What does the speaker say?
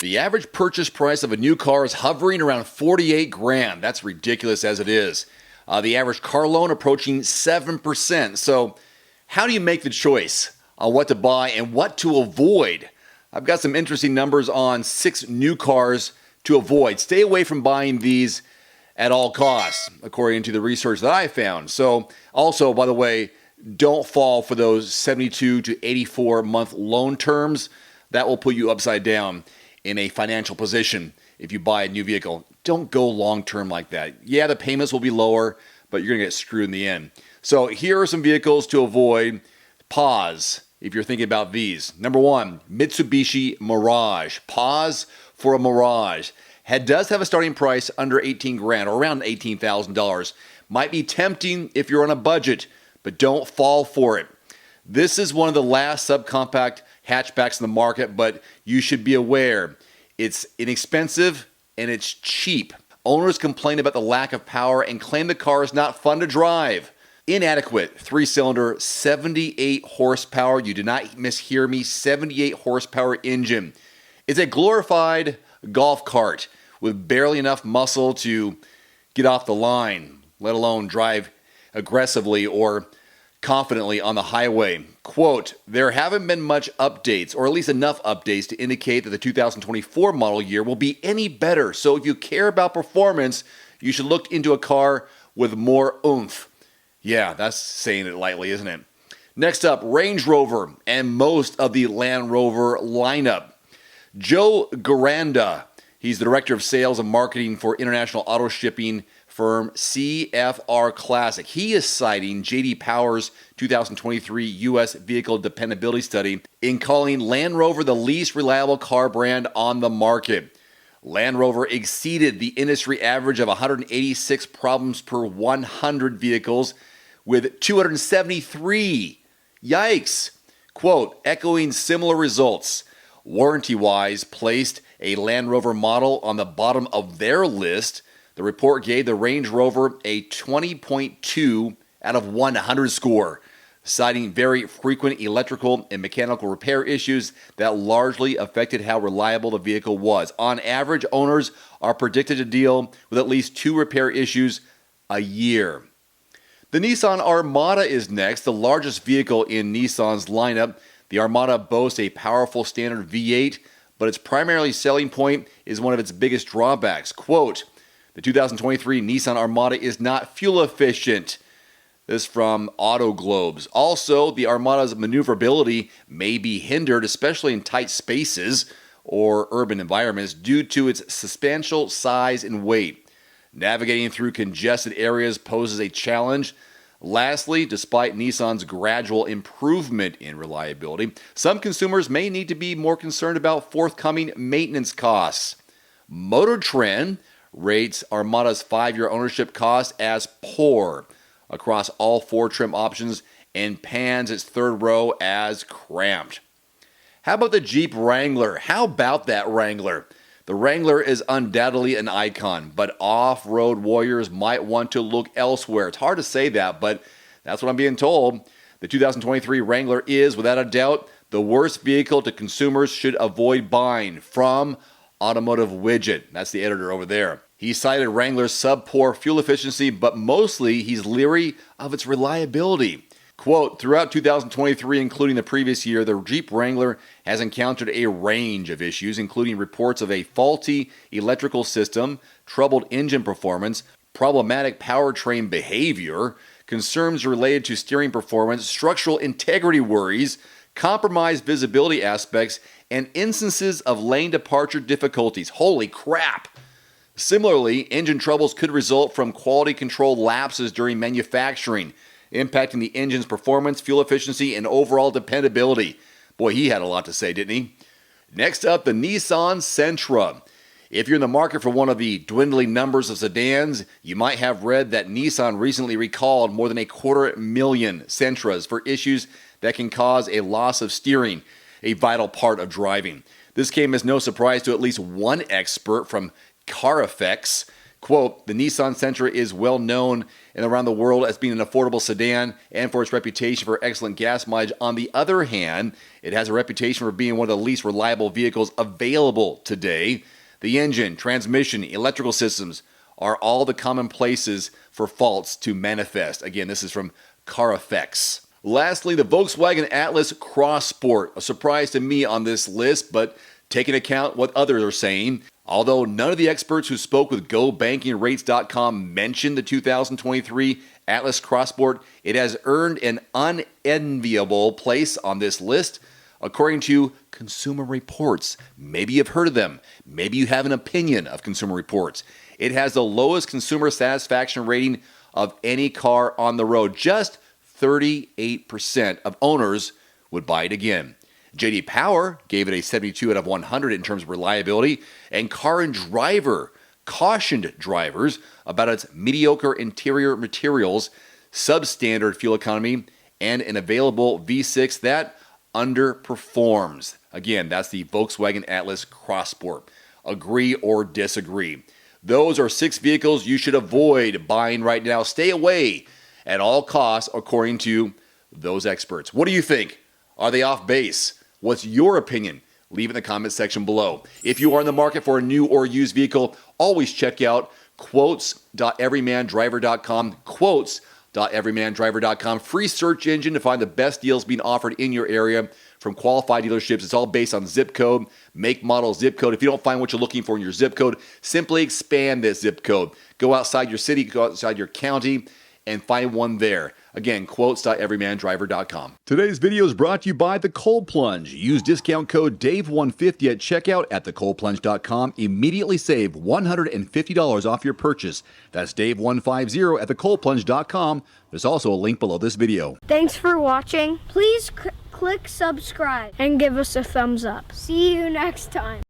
The average purchase price of a new car is hovering around 48 grand. That's ridiculous as it is. The average car loan approaching 7%. So how do you make the choice on what to buy and what to avoid? I've got some interesting numbers on 6 new cars to avoid. Stay away from buying these at all costs, according to the research that I found. So also, by the way, don't fall for those 72 to 84 month loan terms. That will put you upside down in a financial position if you buy a new vehicle. Don't go long term like that. Yeah, the payments will be lower, but you're going to get screwed in the end. So here are some vehicles to avoid. Pause if you're thinking about these. Number 1, Mitsubishi Mirage. Pause for a Mirage. It does have a starting price under 18 grand or around $18,000. Might be tempting if you're on a budget, but don't fall for it. This is one of the last subcompact hatchbacks in the market, but you should be aware it's inexpensive and it's cheap. Owners complain about the lack of power and claim the car is not fun to drive. Inadequate 3-cylinder, 78 horsepower. You did not mishear me, 78 horsepower engine. It's a glorified golf cart with barely enough muscle to get off the line, let alone drive aggressively or confidently on the highway. Quote, there haven't been much updates, or at least enough updates to indicate that the 2024 model year will be any better. So if you care about performance, you should look into a car with more oomph. Yeah, that's saying it lightly, isn't it? Next up, Range Rover and most of the Land Rover lineup. Joe Garanda, he's the Director of Sales and Marketing for international auto shipping firm CFR Classic. He is citing J.D. Power's 2023 U.S. Vehicle Dependability Study in calling Land Rover the least reliable car brand on the market. Land Rover exceeded the industry average of 186 problems per 100 vehicles with 273. Yikes! Quote, echoing similar results. Warranty-wise, placed a Land Rover model on the bottom of their list. The report gave the Range Rover a 20.2 out of 100 score, citing very frequent electrical and mechanical repair issues that largely affected how reliable the vehicle was. On average, owners are predicted to deal with at least 2 repair issues a year. The Nissan Armada is next, the largest vehicle in Nissan's lineup. The Armada boasts a powerful standard V8, but its primary selling point is one of its biggest drawbacks. Quote, the 2023 Nissan Armada is not fuel efficient. This from Auto Globes. Also, the Armada's maneuverability may be hindered, especially in tight spaces or urban environments, due to its substantial size and weight. Navigating through congested areas poses a challenge. Lastly, despite Nissan's gradual improvement in reliability, some consumers may need to be more concerned about forthcoming maintenance costs. Motor Trend rates Armada's 5-year ownership cost as poor across all 4 trim options and pans its third row as cramped. How about the Jeep Wrangler? How about that Wrangler? The Wrangler is undoubtedly an icon, but off-road warriors might want to look elsewhere. It's hard to say that, but that's what I'm being told. The 2023 Wrangler is, without a doubt, the worst vehicle to consumers should avoid buying from Automotive Widget. That's the editor over there. He cited Wrangler's sub-poor fuel efficiency, but mostly he's leery of its reliability. Quote, throughout 2023, including the previous year, the Jeep Wrangler has encountered a range of issues, including reports of a faulty electrical system, troubled engine performance, problematic powertrain behavior, concerns related to steering performance, structural integrity worries, compromised visibility aspects, and instances of lane departure difficulties. Holy crap! Similarly, engine troubles could result from quality control lapses during manufacturing, impacting the engine's performance, fuel efficiency, and overall dependability. Boy, he had a lot to say, didn't he? Next up, the Nissan Sentra. If you're in the market for one of the dwindling numbers of sedans, you might have read that Nissan recently recalled more than 250,000 Sentras for issues that can cause a loss of steering, a vital part of driving. This came as no surprise to at least one expert from Car Effects. Quote, the Nissan Sentra is well known and around the world as being an affordable sedan and for its reputation for excellent gas mileage. On the other hand, it has a reputation for being one of the least reliable vehicles available today. The engine, transmission, electrical systems are all the common places for faults to manifest. Again, this is from Car Effects. Lastly, the Volkswagen Atlas Cross Sport. A surprise to me on this list, but take into account what others are saying. Although none of the experts who spoke with GoBankingRates.com mentioned the 2023 Atlas Cross Sport, it has earned an unenviable place on this list. According to Consumer Reports, maybe you've heard of them, maybe you have an opinion of Consumer Reports. It has the lowest consumer satisfaction rating of any car on the road. Just 38% of owners would buy it again. J.D. Power gave it a 72 out of 100 in terms of reliability, and Car and Driver cautioned drivers about its mediocre interior materials, substandard fuel economy, and an available V6 that underperforms. Again, that's the Volkswagen Atlas Cross Sport. Agree or disagree? Those are 6 vehicles you should avoid buying right now. Stay away at all costs, according to those experts. What do you think? Are they off base? What's your opinion? Leave it in the comments section below. If you are in the market for a new or used vehicle, always check out quotes.everymandriver.com. Quotes.everymandriver.com. Free search engine to find the best deals being offered in your area from qualified dealerships. It's all based on zip code, make, model, zip code. If you don't find what you're looking for in your zip code, simply expand this zip code. Go outside your city, go outside your county, and find one there. Again, quotes.everymandriver.com. Today's video is brought to you by The Cold Plunge. Use discount code DAVE150 at checkout at thecoldplunge.com. Immediately save $150 off your purchase. That's DAVE150 at thecoldplunge.com. There's also a link below this video. Thanks for watching. Please click subscribe and give us a thumbs up. See you next time.